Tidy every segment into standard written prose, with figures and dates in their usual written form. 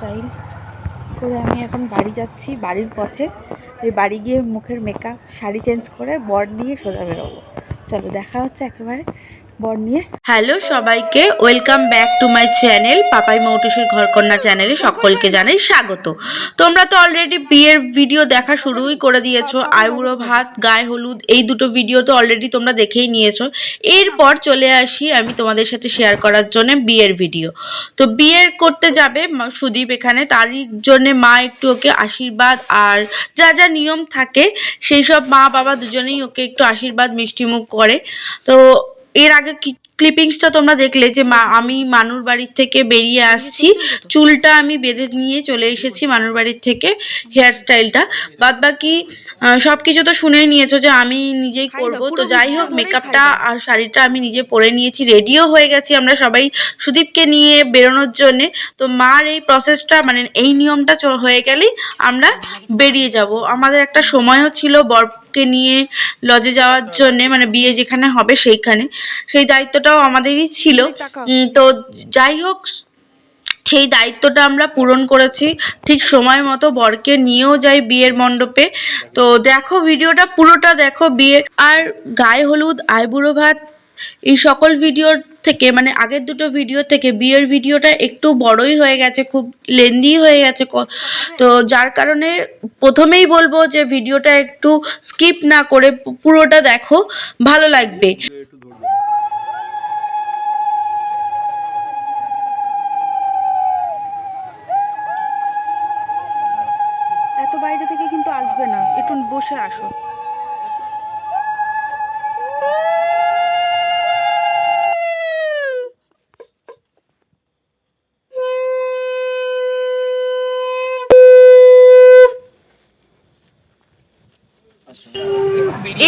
Style করে আমি এখন বাড়ি যাচ্ছি। বাড়ির পথে এই বাড়ি গিয়ে মুখের মেকআপ শাড়ি চেঞ্জ করে বর নিয়ে সোজা বেরোবো। চলো দেখা হচ্ছে একেবারে বর নিয়ে। হ্যালো সবাইকে, welcome back to my channel Papai মৌটুসির ঘরকন্যা চ্যানেলে সকলকে জানাই স্বাগত। তোমরা তো অলরেডি বিয়ের ভিডিও দেখা শুরুই করে দিয়েছো। আইবুড়ো ভাত, গায়ে হলুদ, এই দুটো ভিডিও তো অলরেডি তোমরা দেখেই নিয়েছো। এরপর চলে আসি আমি তোমাদের সাথে শেয়ার করার জন্য বিয়ের ভিডিও। তো বিয়ের করতে যাবে সুদীপ এখানে, তারই জন্য মা একটু ওকে আশীর্বাদ আর যা যা নিয়ম থাকে সেই সব মা বাবা দুজনেই ওকে একটু আশীর্বাদ মিষ্টিমুখ করে। তো এর আগে ক্লিপিংসটা তোমরা দেখলে যে আমি মানুর বাড়ির থেকে বেরিয়ে আসছি, চুলটা আমি বেঁধে নিয়ে চলে এসেছি মানুর বাড়ির থেকে, হেয়ার স্টাইলটা বাদ বাকি সব কিছু তো শুনেই নিয়েছো যে আমি নিজেই করব। তো যাই হোক, মেকআপটা আর শাড়িটা আমি নিজে পরে নিয়েছি, রেডিও হয়ে গেছি আমরা সবাই সুদীপকে নিয়ে বেরোনোর জন্যে। তো মার এই প্রসেসটা মানে এই নিয়মটা হয়ে গেলেই আমরা বেরিয়ে যাব। আমাদের একটা সময়ও ছিল বরকে নিয়ে লজে যাওয়ার জন্যে, মানে বিয়ে যেখানে হবে সেইখানে, সেই দায়িত্বটাও আমাদেরই ছিল। তো যাই হোক, সেই দায়িত্বটা আমরা পূরণ করেছি, ঠিক সময় মতো বরকে নিয়েও যাই বিয়ের মণ্ডপে। তো দেখো ভিডিওটা পুরোটা দেখো বিয়ের। আর গায়ে হলুদ, আইবুড়ো ভাত, এই সকল ভিডিওর থেকে মানে আগের দুটো ভিডিও থেকে বিয়ের ভিডিওটা একটু বড়ই হয়ে গেছে, খুব লেন্দি হয়ে গেছে। তো যার কারণে প্রথমেই বলবো যে ভিডিওটা একটু স্কিপ না করে পুরোটা দেখো, ভালো লাগবে। এত বাইরে থেকে কিন্তু আসবে না, একটু বসে আসো।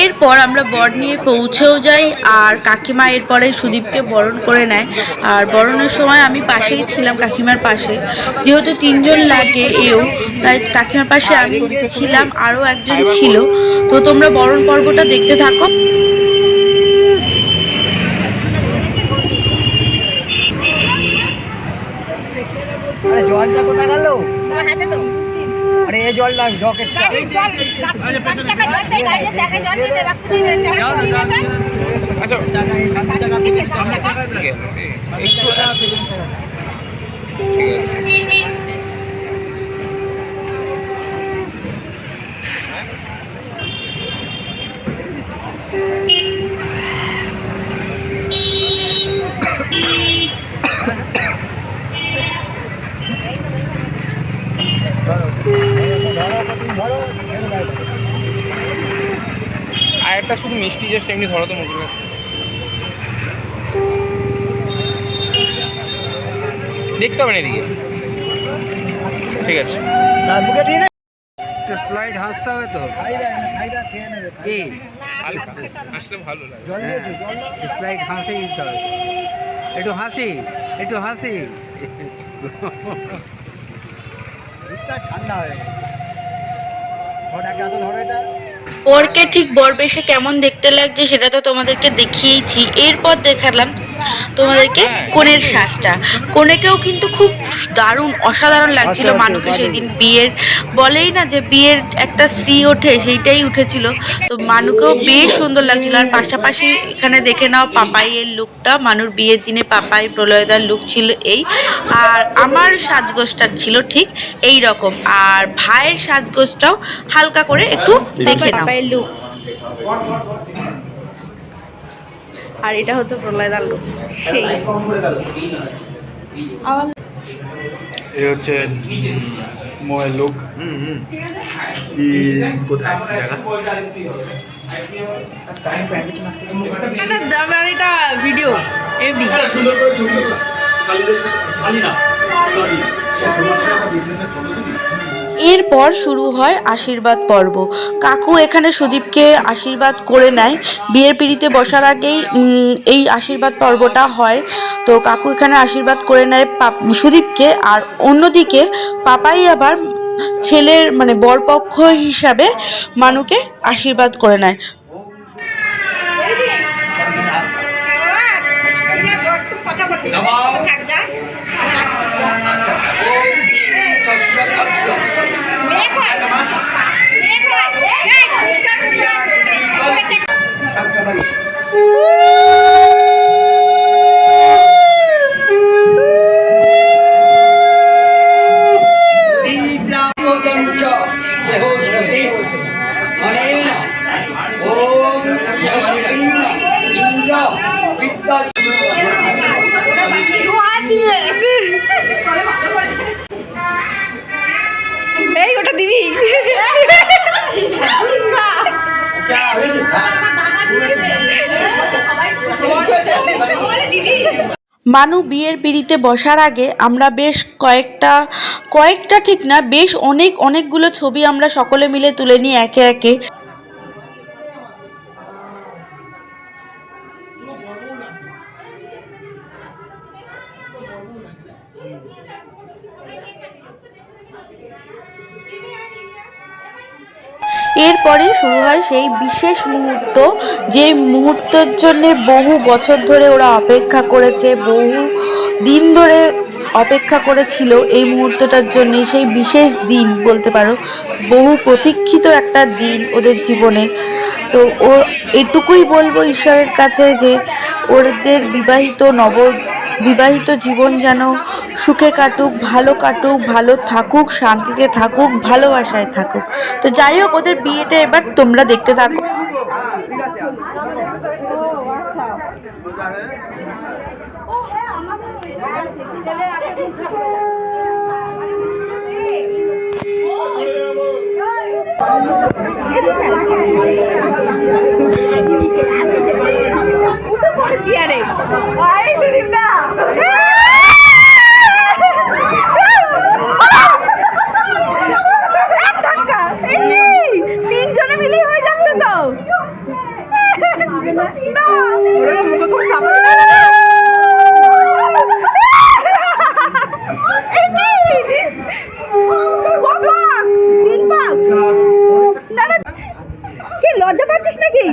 এরপর আমরা বর নিয়ে পৌঁছেও যাই, আর কাকিমা এরপরে সুদীপকে বরণ করে নেয়। আর বরণের সময় আমি পাশেই ছিলাম, কাকিমার পাশে, যেহেতু তিনজন লাগে এও, তাই কাকিমার পাশে আমি ছিলাম, আরও একজন ছিল। তো তোমরা বরণ পর্বটা দেখতে থাকো। জলটা কোথায় গেল? আরে এই জল না, জকেটটা। আর একটা শুধু মিষ্টি জাস্ট এমনি ধরো তো মুখে। দেখতে হবে না এদিকে, ঠিক আছে। ফ্লাইট হাসতে হবে তো, আসলে ভালো লাগে। ফ্লাইট হাসি দিতে হবে, একটু হাসি, একটু হাসি। ঠান্ডা হয়ে ধরো এটা। বরকে ঠিক বর বেশে কেমন দেখতে লাগছে সেটা তো তোমাদেরকে দেখিয়েছি। এরপর দেখালাম তোমাদেরকে কনের সাজটা। কনেকেও কিন্তু খুব দারুণ অসাধারণ লাগছিল মানুকে সেই দিন। বিয়ের বলেই না যে বিয়ের একটা শ্রী ওঠে, সেইটাই উঠেছিল। তো মানুকেও বেশ সুন্দর লাগছিল। আর পাশাপাশি এখানে দেখে নাও পাপাইয়ের লুকটা, মানুর বিয়ের দিনে পাপাই প্রলয়দার লুক ছিল এই। আর আমার সাজগোজটা ছিল ঠিক এই রকম। আর ভাইয়ের সাজগোজটাও হালকা করে একটু দেখে নাও। লুক, আর এটা হচ্ছে প্রলয়দার লুক। সেই এই হচ্ছে মোয়ের লুক। কোথায় এটা ভিডিও এমনি সুন্দর করে ছবি শালি না সরি। এরপর শুরু হয় আশীর্বাদ পর্ব। কাকু এখানে সুদীপকে আশীর্বাদ করে নেয়। বিয়ের পিঁড়িতে বসার আগেই এই আশীর্বাদ পর্বটা হয়। তো কাকু এখানে আশীর্বাদ করে নেয় সুদীপকে। আর অন্যদিকে পাপাই আবার ছেলের মানে বরপক্ষ হিসাবে মানুকে আশীর্বাদ করে নেয়। আচ্ছা মানু বিয়ের পিঁড়িতে বসার আগে আমরা বেশ কয়েকটা ঠিক না, বেশ অনেকগুলো ছবি আমরা সকলে মিলে তুলে নিই একে একে। এরপরে শুরু হয় সেই বিশেষ মুহূর্ত, যে মুহূর্তের জন্যে বহু বছর ধরে ওরা অপেক্ষা করেছে, বহু দিন ধরে অপেক্ষা করেছিল এই মুহূর্তটার জন্য। সেই বিশেষ দিন বলতে পারো, বহু প্রতীক্ষিত একটা দিন ওদের জীবনে। তো ও এটুকুই বলবো ঈশ্বরের কাছে যে ওদের বিবাহিত জীবন যেন সুখে কাটুক, ভালো থাকুক, শান্তিতে থাকুক, ভালোবাসায় থাকুক। তো যাই হোক, ওদের বিয়েটা এবার তোমরা দেখতে থাকো। তিনজনে মিলেই হয়ে যাচ্ছে তো। লজ্জা পাচ্ছিস নাকি?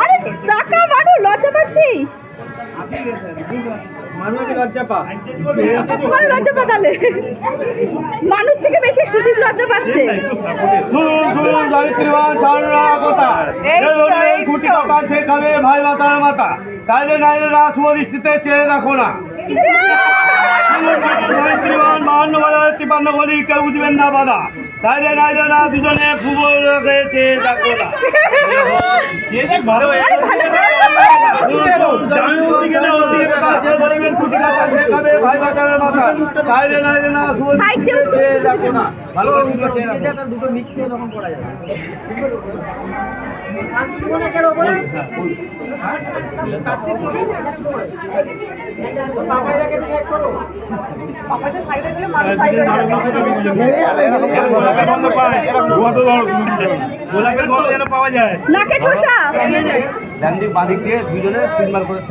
আরে টাকা মানু, লজ্জা পাচ্ছিস? লজ্জা পা তাহলে, মানুষ থেকে বেশি সুদীপ লজ্জা পাচ্ছে। ভাই মাতার মাতা তাইলে নাইলে না শুভদৃষ্টিতে চেয়ে রাখো না। তিপান্ন গলি কেউ বুঝবেন না বাধা, তাইলে নাইলে না দুজনে চেয়ে রাখো না। ভাই মাতার মাতা তাইলে নাইলে না শুভদৃষ্টিতে চেয়ে রাখো না। ভালো দুটো মিক্স হয়ে তখন করা যাবে। পাওয়া যায় বাদিক দিয়ে দুজনে তিনবার করে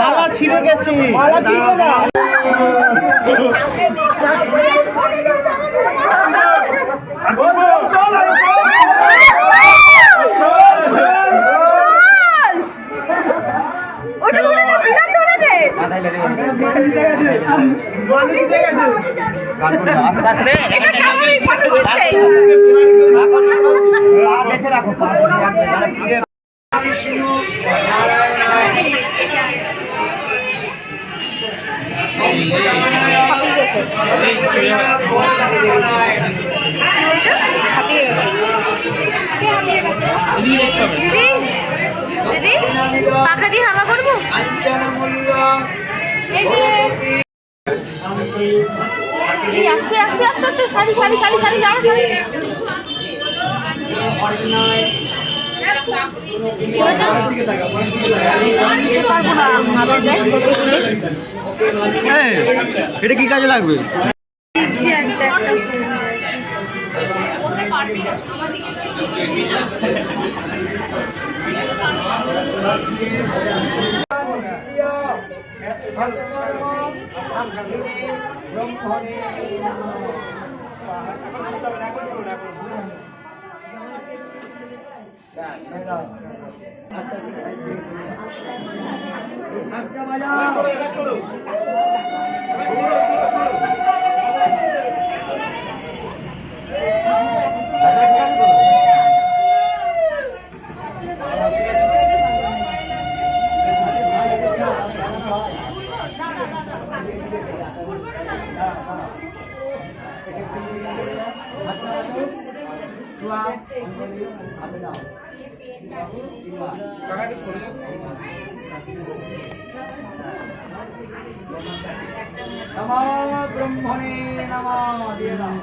মালা ছিঁড়ে গেছে। দিদি পাখা দিয়ে হাওয়া করবো। আস্তে আস্তে আস্তে আস্তে শাড়ি শাড়ি শাড়ি শাড়ি যাও শাড়ি। এটা কি কাজে লাগবে? আস্তে আস্তে সাইড দিয়ে একটা বাজাও। নমো ব্রহ্মণে নমঃ দিয়ে দাও।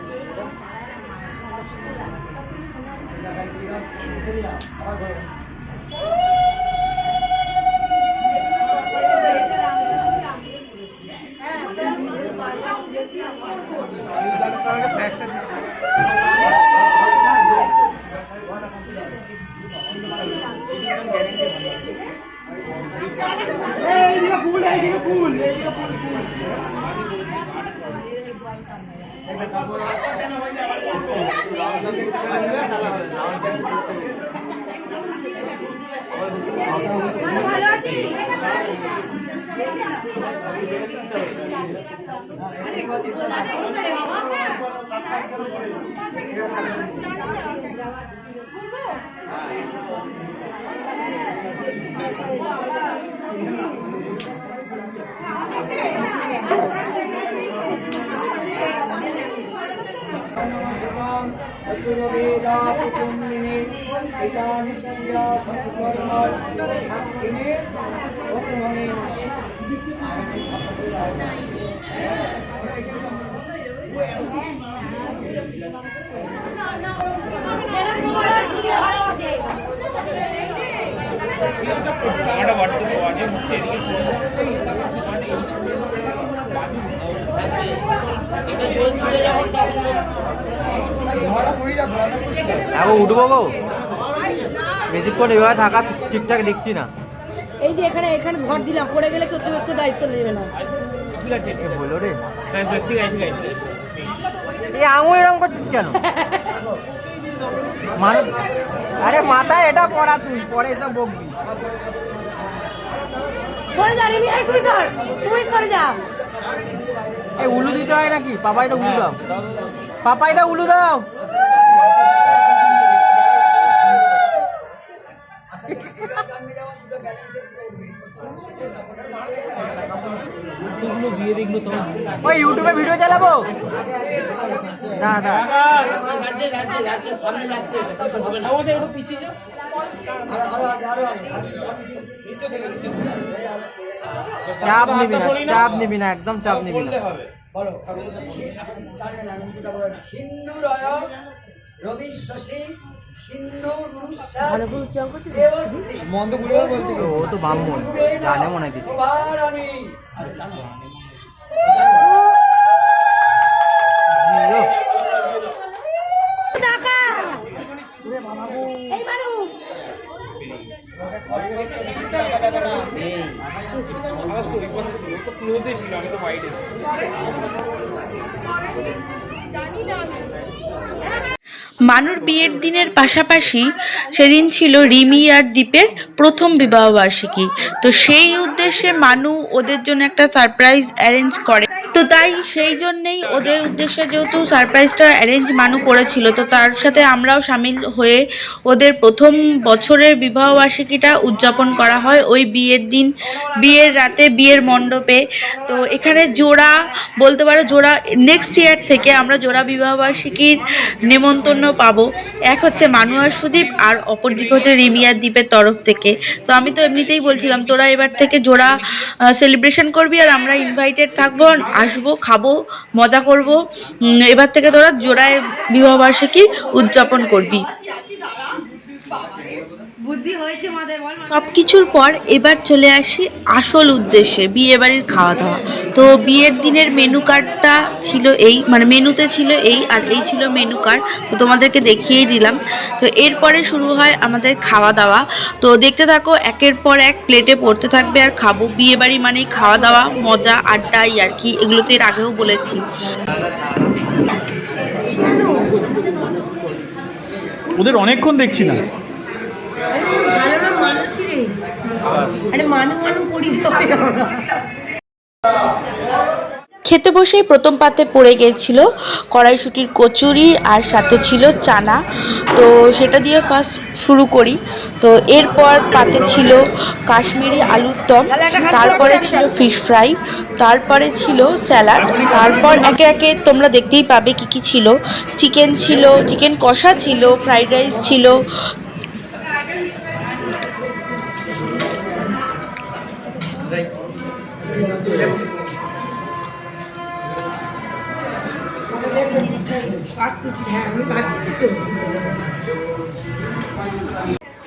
চতুর্বেদা কুটুম্বিনী পিতা নিষ্ক্রিয়া সৎকর্মার সাক্ষিণী ব্রহ্মণে আমারটা বর্তমানে আওয়াজে হচ্ছে এদিকে এখন উঠবো গো, বেশিক্ষণ এভাবে থাকা ঠিকঠাক দেখছি না। এই যে এখানে এখানে ভর দিলাম, পড়ে গেলে কেউ একটু দায়িত্ব নেবে না। ঠিক আছে বলো রে, বেশ বেশ ঠিক আছে ঠিক আছে। এই আঙুল এরকম করছিস কেন? মানুষ, আরে মাথায় এটা পড়া, তুই পরে এসব বকবি। সরে যা রিমি, এই সুই সর, সুই সরে যা। এই উলু দিতে হয় নাকি? পাপাই দা উলু দাও, পাপাই দা উলু দাও। ওই ইউটিউবে ভিডিও চালাবো না দাদা, চাপ নিবি না, চাপ নিবি না, একদম চাপ নিবি না। বলো সিন্ধুরয় রবি শশী সিন্ধু মন্দ বলে বলছি, ও তো ব্রাহ্মণ জানে মনে হয় কিছু। মানুর বিয়ের দিনের পাশাপাশি সেদিন ছিল রিমি আর দীপের প্রথম বিবাহবার্ষিকী। তো সেই উদ্দেশ্যে মানু ওদের জন্য একটা সারপ্রাইজ অ্যারেঞ্জ করে। তো তাই সেই জন্যেই ওদের উদ্দেশ্যে যেহেতু সারপ্রাইজটা অ্যারেঞ্জ মানু করেছিল, তো তার সাথে আমরাও সামিল হয়ে ওদের প্রথম বছরের বিবাহবার্ষিকীটা উদযাপন করা হয় ওই বিয়ের দিন, বিয়ের রাতে, বিয়ের মণ্ডপে। তো এখানে জোড়া বলতে পারো, জোড়া নেক্সট ইয়ার থেকে আমরা জোড়া বিবাহবার্ষিকীর নেমন্তন্ন পাবো। এক হচ্ছে মানু আর সুদীপ, আর অপরদিকে হচ্ছে রিমি আর দীপের তরফ থেকে। তো আমি তো এমনিতেই বলছিলাম তোরা এবার থেকে জোড়া সেলিব্রেশন করবি আর আমরা ইনভাইটেড থাকবো, আসবো, খাবো, মজা করব। এবার থেকে তোরা জোড়ায় বিবাহবার্ষিকী উদযাপন করবি। সব কিছুর পর এবার চলে আসি আসল উদ্দেশ্যে, বিয়ে বাড়ির খাওয়া দাওয়া। তো বিয়ের দিনের মেনু কার্ডটা ছিল এই, মানে মেনুতে ছিল এই, আর এই ছিল মেনু কার্ড। তো তোমাদেরকে দেখিয়েই দিলাম। তো এরপরে শুরু হয় আমাদের খাওয়া দাওয়া। তো দেখতে থাকো, একের পর এক প্লেটে পড়তে থাকবে আর খাবো। বিয়ে বাড়ি মানেই খাওয়া দাওয়া, মজা, আড্ডাই আর কি, এগুলো তো এর আগেও বলেছি। ওদের অনেকক্ষণ দেখছি না। ভালো না মানুষই রে, আরে মানু করিস আমরা। খেতে বসেই প্রথম পাতে পড়ে গিয়েছিল কড়াইশুঁটির কচুরি আর সাথে ছিল চানা। তো সেটা দিয়ে ফার্স্ট শুরু করি। তো এরপর পাতে ছিল কাশ্মীরি আলুর দম, তারপরে ছিল ফিশ ফ্রাই, তারপরে ছিল স্যালাড, তারপর একে একে তোমরা দেখতেই পাবে কি কি ছিল। চিকেন ছিল, চিকেন কষা ছিল, ফ্রাইড রাইস ছিল।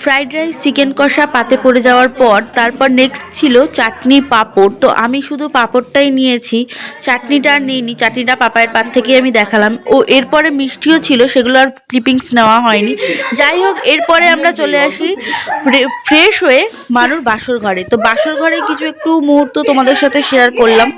ফ্রাইড রাইস, চিকেন কষা পাতে পড়ে যাওয়ার পর তারপর নেক্সট ছিল চাটনি, পাঁপড়। তো আমি শুধু পাঁপড়টাই নিয়েছি, চাটনিটা আর নিইনি। চাটনিটা পাপায়ের পাত থেকে আমি দেখালাম। ও এরপরে মিষ্টিও ছিল, সেগুলো আর ক্লিপিংস নেওয়া হয়নি। যাই হোক, এরপরে আমরা চলে আসি ফ্রেশ হয়ে মানুর বাসর ঘরে। তো বাসর ঘরে কিছু একটু মুহূর্ত তোমাদের সাথে শেয়ার করলাম।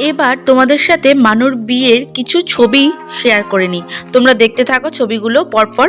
এবার তোমাদের সাথে মানুর বিয়ের কিছু ছবি শেয়ার করে নিই, তোমরা দেখতে থাকো ছবিগুলো পরপর।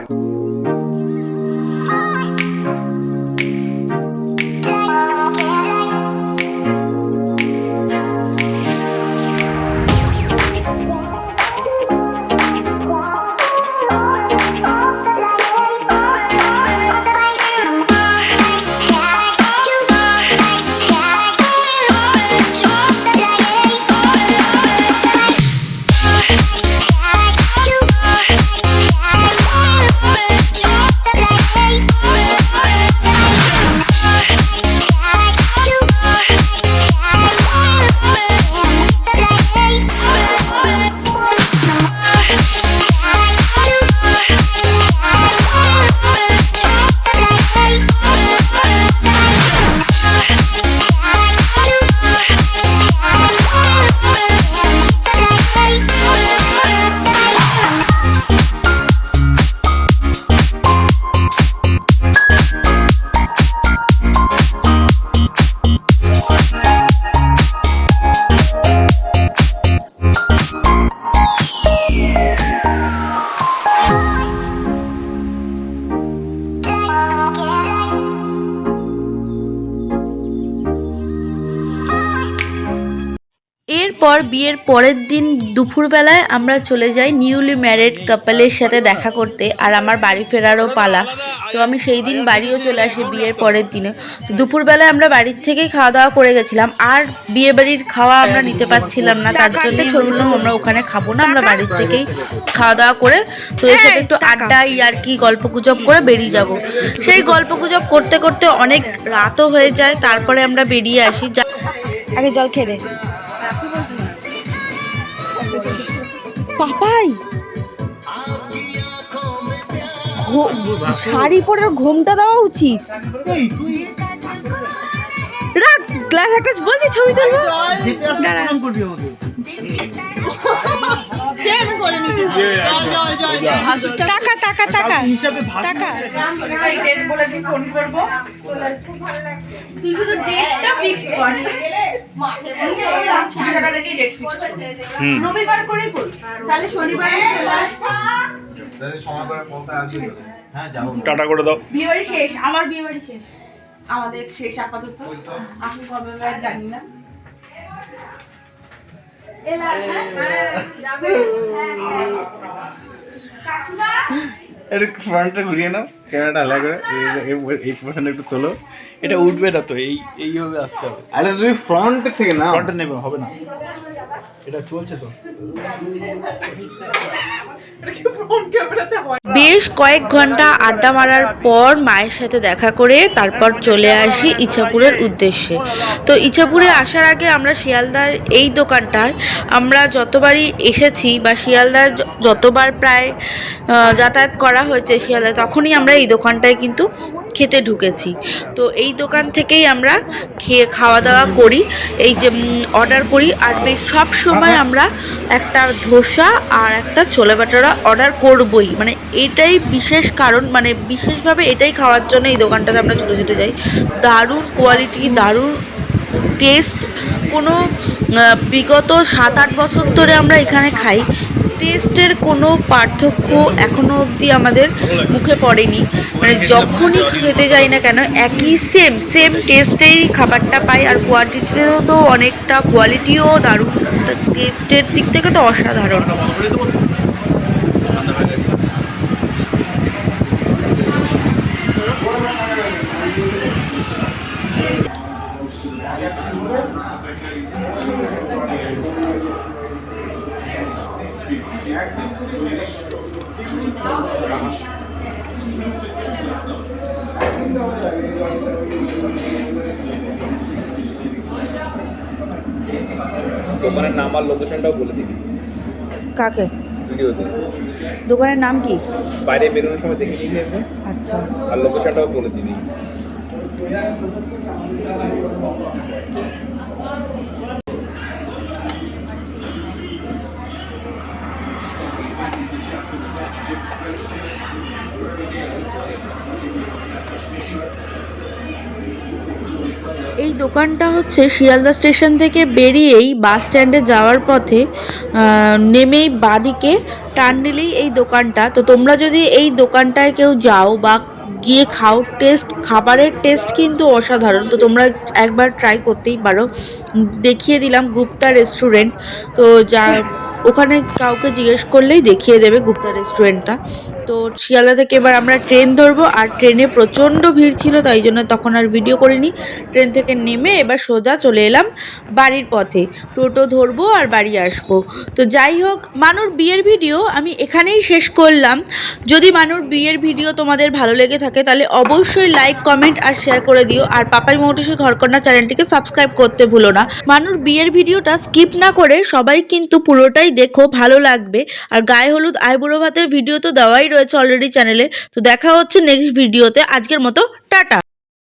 এরপর বিয়ের পরের দিন দুপুরবেলায় আমরা চলে যাই নিউলি ম্যারিড কাপলের সাথে দেখা করতে, আর আমার বাড়ি ফেরারও পালা। তো আমি সেই দিন বাড়িও চলে আসি বিয়ের পরের দিনে। তো দুপুরবেলায় আমরা বাড়ির থেকেই খাওয়া দাওয়া করে গেছিলাম, আর বিয়ে বাড়ির খাওয়া আমরা নিতে পারছিলাম না, তার জন্যই বললাম আমরা ওখানে খাবো না, আমরা বাড়ির থেকেই খাওয়া দাওয়া করে তোদের সাথে একটু আড্ডা আর কি গল্প গুজব করে বেরিয়ে যাব। সেই গল্প গুজব করতে করতে অনেক রাতও হয়ে যায়, তারপরে আমরা বেরিয়ে আসি। আগে জল খেয়ে নে। পাপাই শাড়ি পরে ঘোমটা দেওয়া উচিত। রাখ গ্লাস একটা, বলছি ছবি তুলবো। টাকা টাকা টাকা টাকা তুই শুধু ডেটটা ফিক্স কর, রবিবার করেই কর, তাহলে শনিবারে চলে আসবো। টাটা করে দাও। বিয়ে বাড়ি শেষ, আমার বিয়ে বাড়ি শেষ, আমাদের শেষ আপাতত। আমি কবে জানি না। এটা ফ্রন্টটা ঘুরিয়ে নাও, ক্যামেরাটা আলাদা করে এই পোর্শনে একটু তোলো। এটা উঠবে না তো, এইভাবে আসতে হবে। আরে তুমি ফ্রন্ট থেকে না, ফ্রন্টে নেবে হবে না, এটা চলছে তো। বেশ কয়েক ঘন্টা আড্ডা মারার পর মায়ের সাথে দেখা করে তারপর চলে আসি ইছাপুরের উদ্দেশ্যে। তো ইছাপুরে আসার আগে আমরা শিয়ালদার এই দোকানটায় আমরা যতবারই এসেছি বা শিয়ালদার যতবার প্রায় যাতায়াত করা হয়েছে শিয়ালদায়, তখনই আমরা এই দোকানটায় কিন্তু খেতে ঢুকেছি। তো এই দোকান থেকেই আমরা খাওয়া দাওয়া করি, এই যে অর্ডার করি। আর সব সময় আমরা একটা ধোসা আর একটা ছোলে বাটারা অর্ডার করবই, মানে এটাই বিশেষ কারণ, মানে বিশেষভাবে এটাই খাওয়ার জন্য এই দোকানটাতে আমরা ছুটে ছুটে যাই। দারুণ কোয়ালিটি, দারুণ টেস্ট, কোনো বিগত 7-8 বছর ধরে আমরা এখানে খাই, টেস্টের কোনো পার্থক্য এখনও অবধি আমাদের মুখে পড়েনি। মানে যখনই খেতে যাই না কেন একই সেম টেস্টেই খাবারটা পাই, আর কোয়ালিটিও তো অনেকটা, কোয়ালিটিও দারুণ, টেস্টের দিক থেকে তো অসাধারণ। দোকানের নাম আর লোকেশনটাও বলে দিবি কাকে? ভিডিওতে। দোকানের নাম কি? বাইরে বেরোনোর সময় দেখে নিয়ে আসবে, আচ্ছা। আর লোকেশনটাও বলে দিবি। এই দোকানটা হচ্ছে শিয়ালদা স্টেশন থেকে বেরিয়েই বাস স্ট্যান্ডে যাওয়ার পথে নেমেই বাঁদিকে টার্ন নিলেই এই দোকানটা। তো তোমরা যদি এই দোকানটায় কেউ যাও বা গিয়ে খাও, খাবারের টেস্ট কিন্তু অসাধারণ। তো তোমরা একবার ট্রাই করতেই পারো। দেখিয়ে দিলাম গুপ্তা রেস্টুরেন্ট, তো যা ওখানে কাউকে জিজ্ঞেস করলেই দেখিয়ে দেবে গুপ্তা রেস্টুরেন্টটা। তো শিয়ালদা থেকে এবার আমরা ট্রেন ধরবো, আর ট্রেনে প্রচণ্ড ভিড় ছিল, তাই জন্য তখন আর ভিডিও করিনি। ট্রেন থেকে নেমে এবার সোজা চলে এলাম বাড়ির পথে, টোটো ধরবো আর বাড়ি আসবো। তো যাই হোক, মানুর বিয়ের ভিডিও আমি এখানেই শেষ করলাম। যদি মানুর বিয়ের ভিডিও তোমাদের ভালো লেগে থাকে তাহলে অবশ্যই লাইক, কমেন্ট আর শেয়ার করে দিও, আর পাপাই মৌটুসির ঘরকন্যা চ্যানেলটিকে সাবস্ক্রাইব করতে ভুলো না। মানুর বিয়ের ভিডিওটা স্কিপ না করে সবাই কিন্তু পুরোটাই দেখো, ভালো লাগবে। আর গায়ে হলুদ আইবুড়ো ভাতের ভিডিও তো দেওয়াই রয়েছে অলরেডি চ্যানেলে। তো দেখা হচ্ছে নেক্সট ভিডিওতে, আজকের মতো টাটা।